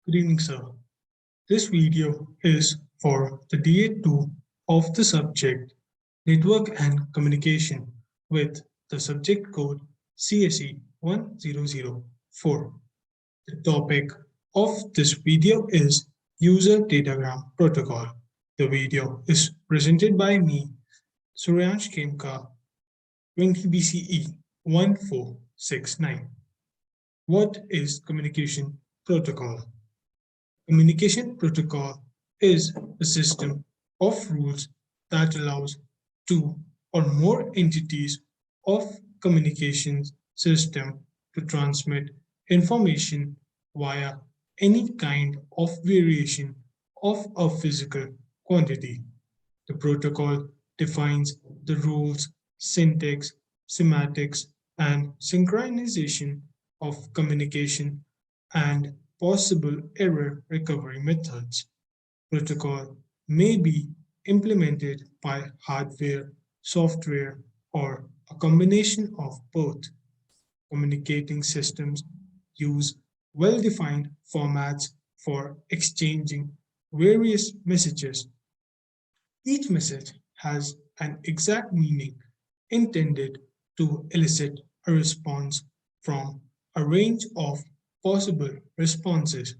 Good evening, sir. This video is for the DA-2 of the subject Network and Communication with the subject code CSE 1004. The topic of this video is User Datagram Protocol. The video is presented by me, Suryansh Kemka, 20 BCE 1469. What is communication protocol? Communication protocol is a system of rules that allows two or more entities of communications system to transmit information via any kind of variation of a physical quantity. The protocol defines the rules, syntax, semantics, and synchronization of communication and possible error recovery methods. Protocol may be implemented by hardware, software, or a combination of both. Communicating systems use well-defined formats for exchanging various messages. Each message has an exact meaning intended to elicit a response from a range of possible responses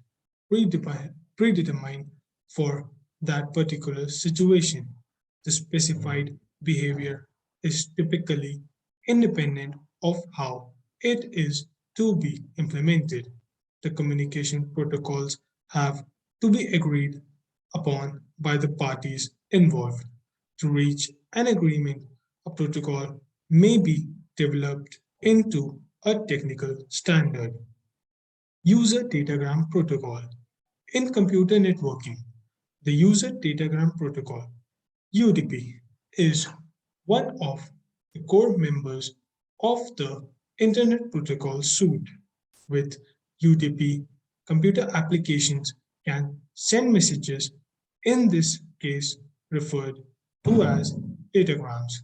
predetermined for that particular situation. The specified behavior is typically independent of how it is to be implemented. The communication protocols have to be agreed upon by the parties involved. To reach an agreement, a protocol may be developed into a technical standard. User Datagram Protocol. In computer networking, the User Datagram Protocol (UDP) is one of the core members of the Internet Protocol suite. With UDP, computer applications can send messages, in this case referred to as datagrams,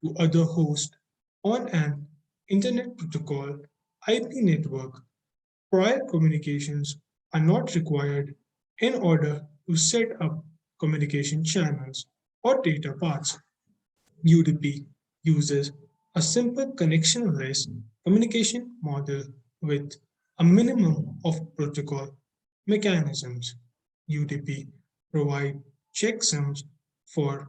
to other hosts on an Internet Protocol IP network. Prior communications are not required in order to set up communication channels or data paths. UDP uses a simple connectionless communication model with a minimum of protocol mechanisms. UDP provide checksums for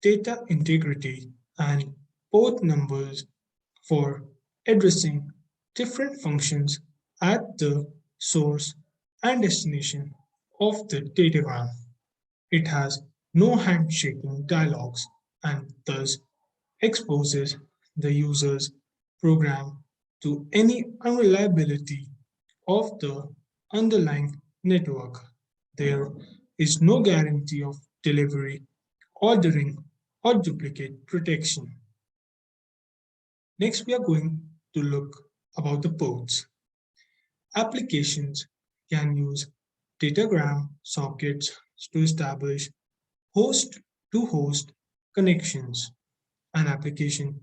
data integrity and port numbers for addressing different functions at the source and destination of the datagram. It has no handshaking dialogues and thus exposes the user's program to any unreliability of the underlying network. There is no guarantee of delivery, ordering, or duplicate protection. Next, we are going to look about the ports. Applications can use datagram sockets to establish host-to-host connections. An application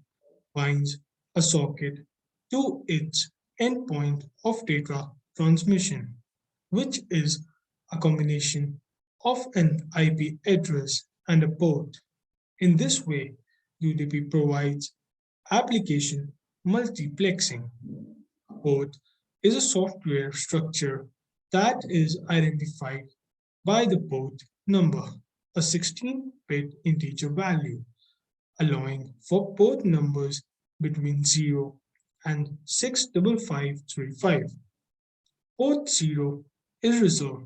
binds a socket to its endpoint of data transmission, which is a combination of an IP address and a port. In this way, UDP provides application multiplexing. Port is a software structure that is identified by the port number, a 16-bit integer value, allowing for port numbers between 0 and 65535. Port 0 is reserved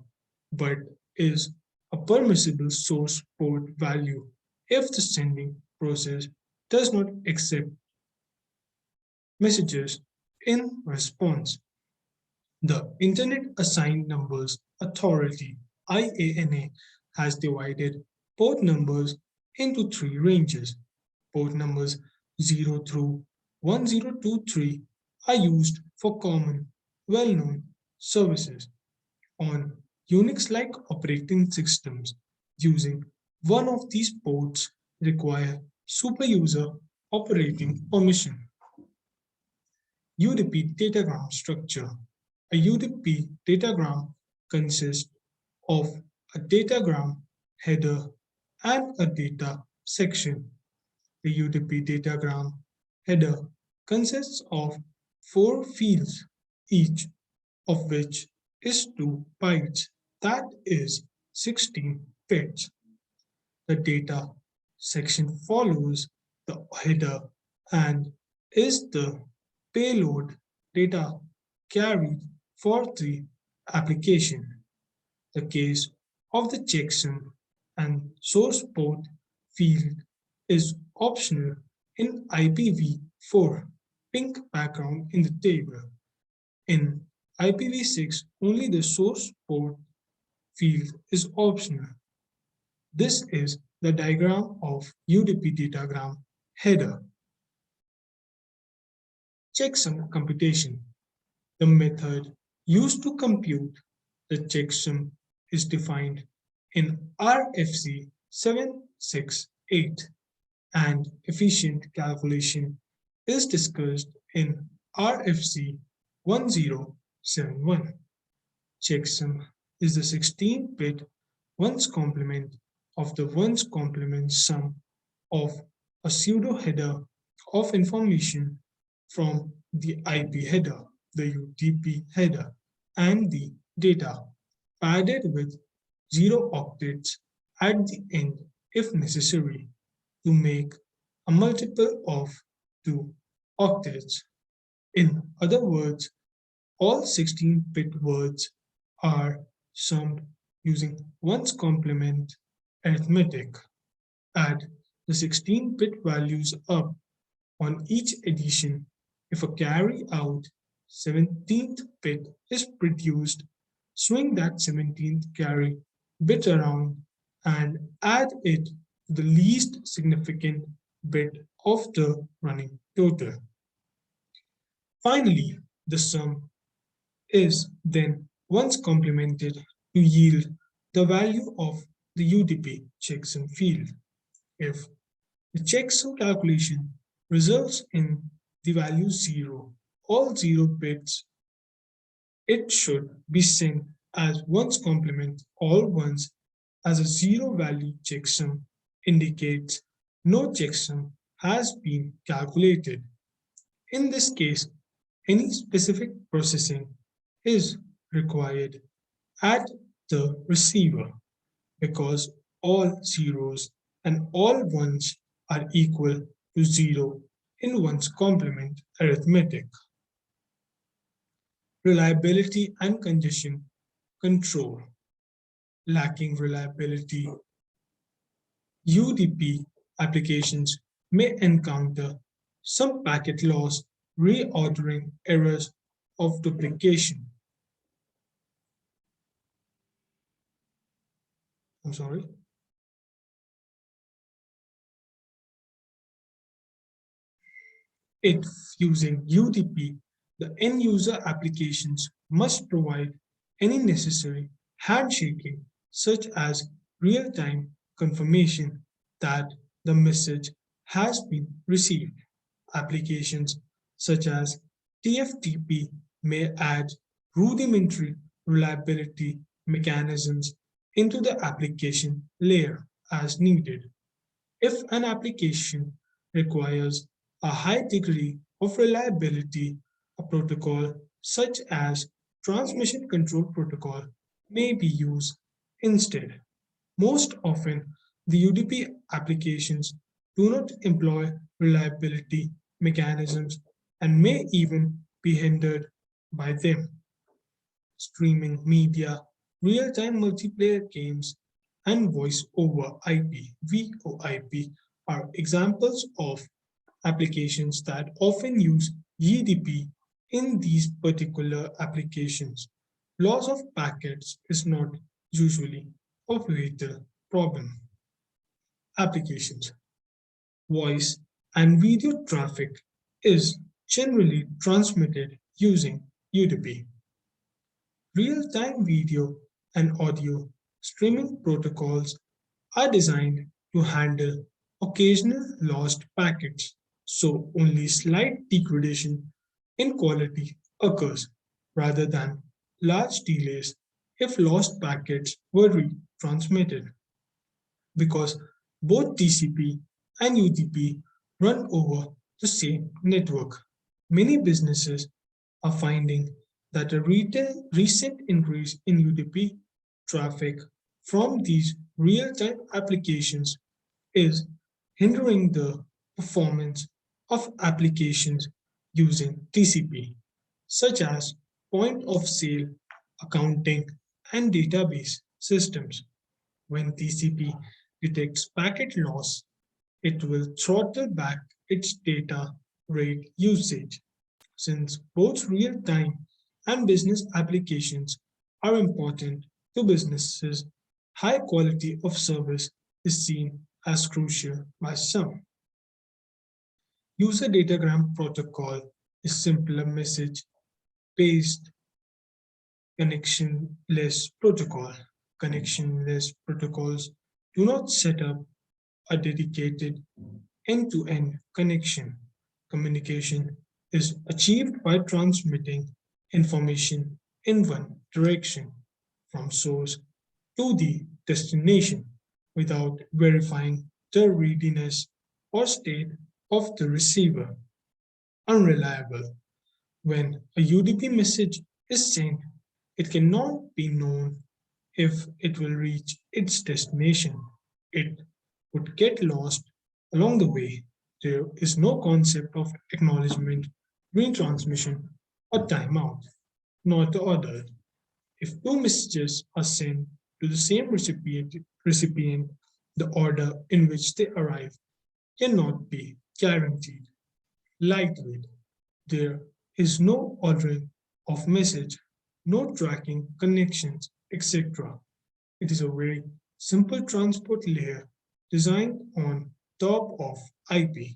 but is a permissible source port value if the sending process does not accept messages in response. The Internet Assigned Numbers Authority (IANA) has divided port numbers into three ranges. Port numbers 0 through 1023 are used for common, well-known services. On Unix-like operating systems, using one of these ports require superuser operating permission. UDP datagram structure. A UDP datagram consists of a datagram header and a data section. The UDP datagram header consists of four fields, each of which is 2 bytes, that is 16 bits. The data section follows the header and is the payload data carried for the application. The case of the checksum and source port field is optional in IPv4 pink background in the table. In IPv6, only the source port field is optional. This is the diagram of UDP datagram header. Checksum computation. The method used to compute the checksum is defined in RFC 768 and efficient calculation is discussed in RFC 1071. Checksum is the 16-bit ones complement of the ones complement sum of a pseudo header of information from the IP header, the UDP header, and the data, padded with 0 octets at the end if necessary to make a multiple of 2 octets. In other words, all 16-bit words are summed using ones complement arithmetic. Add the 16-bit values up on each addition. If a carry out 17th bit is produced, swing that 17th carry bit around and add it to the least significant bit of the running total. Finally, the sum is then once complemented to yield the value of the UDP checksum field. If the checksum calculation results in the value 0, all 0 bits, it should be sent as ones complement all ones as a 0 value checksum indicates no checksum has been calculated. In this case, any specific processing is required at the receiver because all zeros and all ones are equal to 0 in one's complement arithmetic. Reliability and congestion control. Lacking reliability, UDP applications may encounter some packet loss, reordering errors of duplication. I'm sorry. If using UDP, the end user applications must provide any necessary handshaking, such as real-time confirmation that the message has been received. Applications such as TFTP may add rudimentary reliability mechanisms into the application layer as needed. If an application requires a high degree of reliability, a protocol such as transmission control protocol may be used instead. Most often, the UDP applications do not employ reliability mechanisms and may even be hindered by them. Streaming media, real-time multiplayer games, and voice over IP (VoIP) are examples of applications that often use UDP. In these particular applications, loss of packets is not usually a fatal problem. Applications. Voice and video traffic is generally transmitted using UDP. Real-time video and audio streaming protocols are designed to handle occasional lost packets, so only slight degradation in quality occurs rather than large delays if lost packets were retransmitted because both TCP and UDP run over the same network. Many businesses are finding that a recent increase in UDP traffic from these real-time applications is hindering the performance of applications using TCP, such as point of sale, accounting, and database systems. When TCP detects packet loss, it will throttle back its data rate usage. Since both real time and business applications are important to businesses, high quality of service is seen as crucial by some. User datagram protocol is simpler message based connectionless protocol. Connectionless protocols do not set up a dedicated end-to-end connection. Communication is achieved by transmitting information in one direction from source to the destination without verifying the readiness or state of the receiver. Unreliable. When a UDP message is sent, it cannot be known if it will reach its destination. It would get lost along the way. There is no concept of acknowledgement, retransmission, or timeout, not ordered. If two messages are sent to the same recipient, the order in which they arrive cannot be guaranteed. Lightweight. There is no ordering of message, no tracking connections, etc. It is a very simple transport layer designed on top of IP.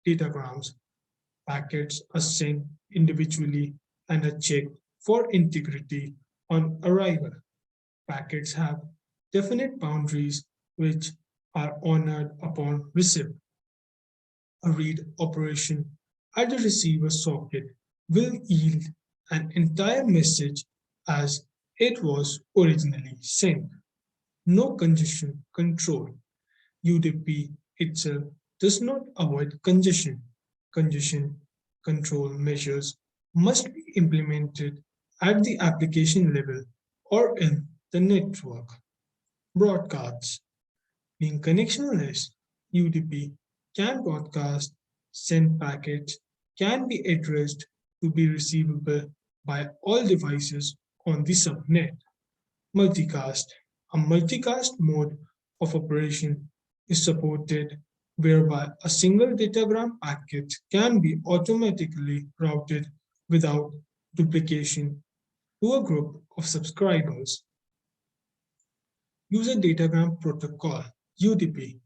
Datagrams packets are sent individually and are checked for integrity on arrival. Packets have definite boundaries which are honored upon receipt. A read operation at the receiver socket will yield an entire message as it was originally sent. No congestion control. UDP itself does not avoid congestion. Congestion control measures must be implemented at the application level or in the network. Broadcasts. Being connectionless, UDP can broadcast, send packets, can be addressed to be receivable by all devices on the subnet. Multicast. A multicast mode of operation is supported whereby a single datagram packet can be automatically routed without duplication to a group of subscribers. User Datagram Protocol (UDP)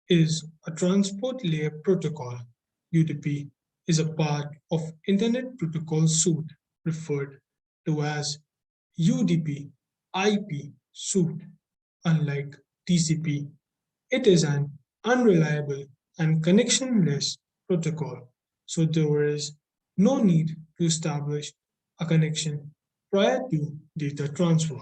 is a transport layer protocol. UDP is a part of Internet Protocol Suite referred to as UDP IP suite. Unlike TCP, it is an unreliable and connectionless protocol, so there is no need to establish a connection prior to data transfer.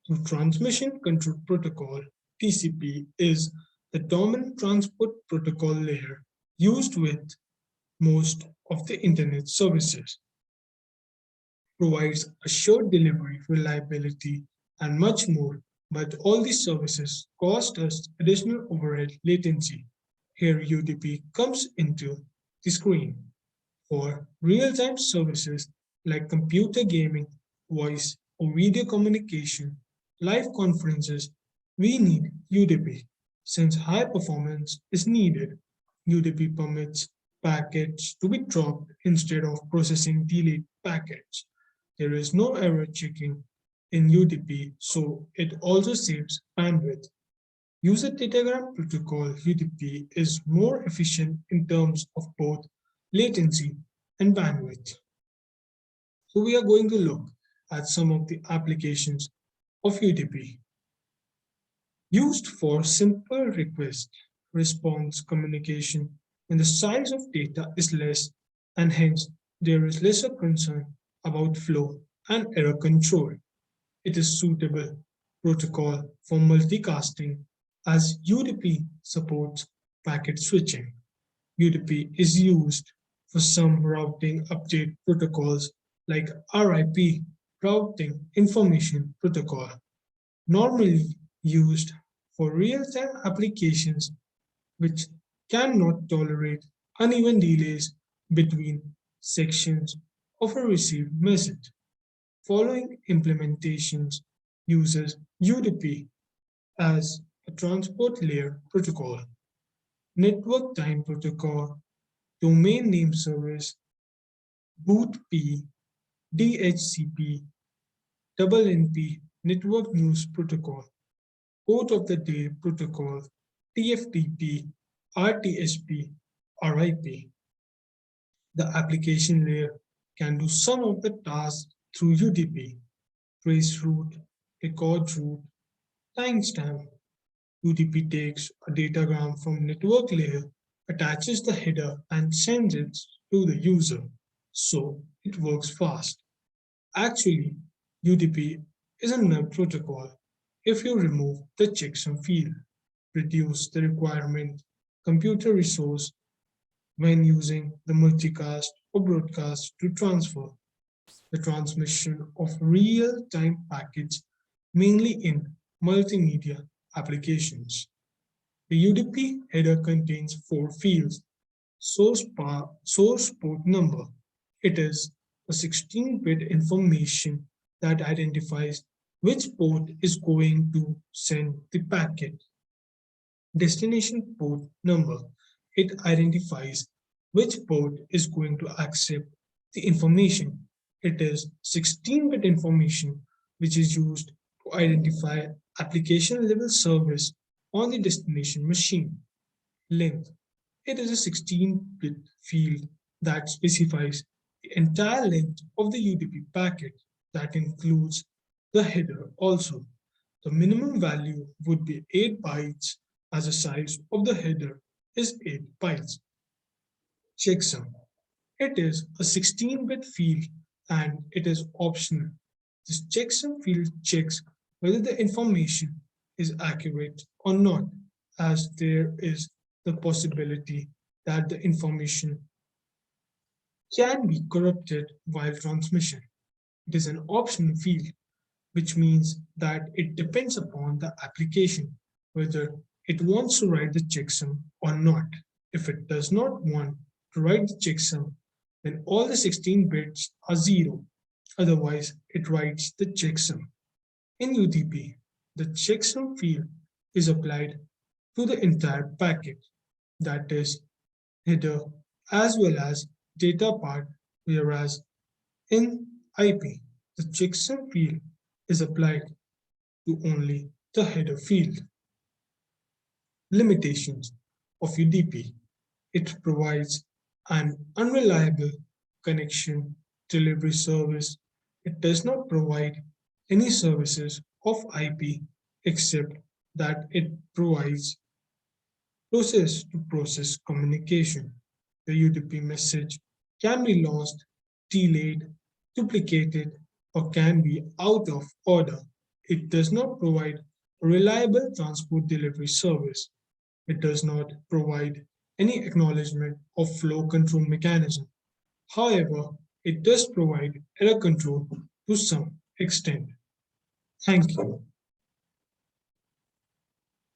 The Transmission Control Protocol (TCP) is the dominant transport protocol layer used with most of the Internet services, provides assured delivery, reliability, and much more, but all these services cost us additional overhead latency. Here UDP comes into the screen. For real-time services like computer gaming, voice or video communication, live conferences, we need UDP. Since high performance is needed, UDP permits packets to be dropped instead of processing delayed packets. There is no error checking in UDP, so it also saves bandwidth. User Datagram Protocol (UDP) is more efficient in terms of both latency and bandwidth. So we are going to look at some of the applications of UDP. Used for simple request response communication when the size of data is less and hence there is lesser concern about flow and error control. It is suitable protocol for multicasting as UDP supports packet switching. UDP is used for some routing update protocols like RIP, Routing Information Protocol, normally used for real-time applications which cannot tolerate uneven delays between sections of a received message. Following implementations uses UDP as a transport layer protocol, network time protocol, domain name service, bootp, DHCP, double NP, network news protocol, port of the day protocol, TFTP, RTSP, RIP. The application layer can do some of the tasks through UDP, trace route, record route, timestamp. UDP takes a datagram from network layer, attaches the header and sends it to the user, so it works fast. Actually, UDP is a null protocol if you remove the checksum field, reduce the requirement computer resource when using the multicast or broadcast to transfer the transmission of real-time packets mainly in multimedia applications. The UDP header contains four fields. Source port number. It is a 16-bit information that identifies which port is going to send the packet. Destination port number. It identifies which port is going to accept the information. It is 16-bit information which is used to identify application level service on the destination machine. Length. It is a 16-bit field that specifies the entire length of the UDP packet that includes the header also. The minimum value would be 8 bytes as the size of the header is 8 bytes. Checksum. It is a 16-bit field and it is optional. This checksum field checks whether the information is accurate or not, as there is the possibility that the information can be corrupted while transmission. It is an optional field, which means that it depends upon the application whether it wants to write the checksum or not. If it does not want to write the checksum, then all the 16 bits are zero. Otherwise, it writes the checksum. In UDP, the checksum field is applied to the entire packet, that is, header as well as data part, whereas in IP, the checksum field is applied to only the header field. Limitations of UDP. It provides an unreliable connection delivery service. It does not provide any services of IP except that it provides process to process communication. The UDP message can be lost, delayed, duplicated, or can be out of order. It does not provide a reliable transport delivery service. It does not provide any acknowledgement of flow control mechanism. However, it does provide error control to some extent. Thank you.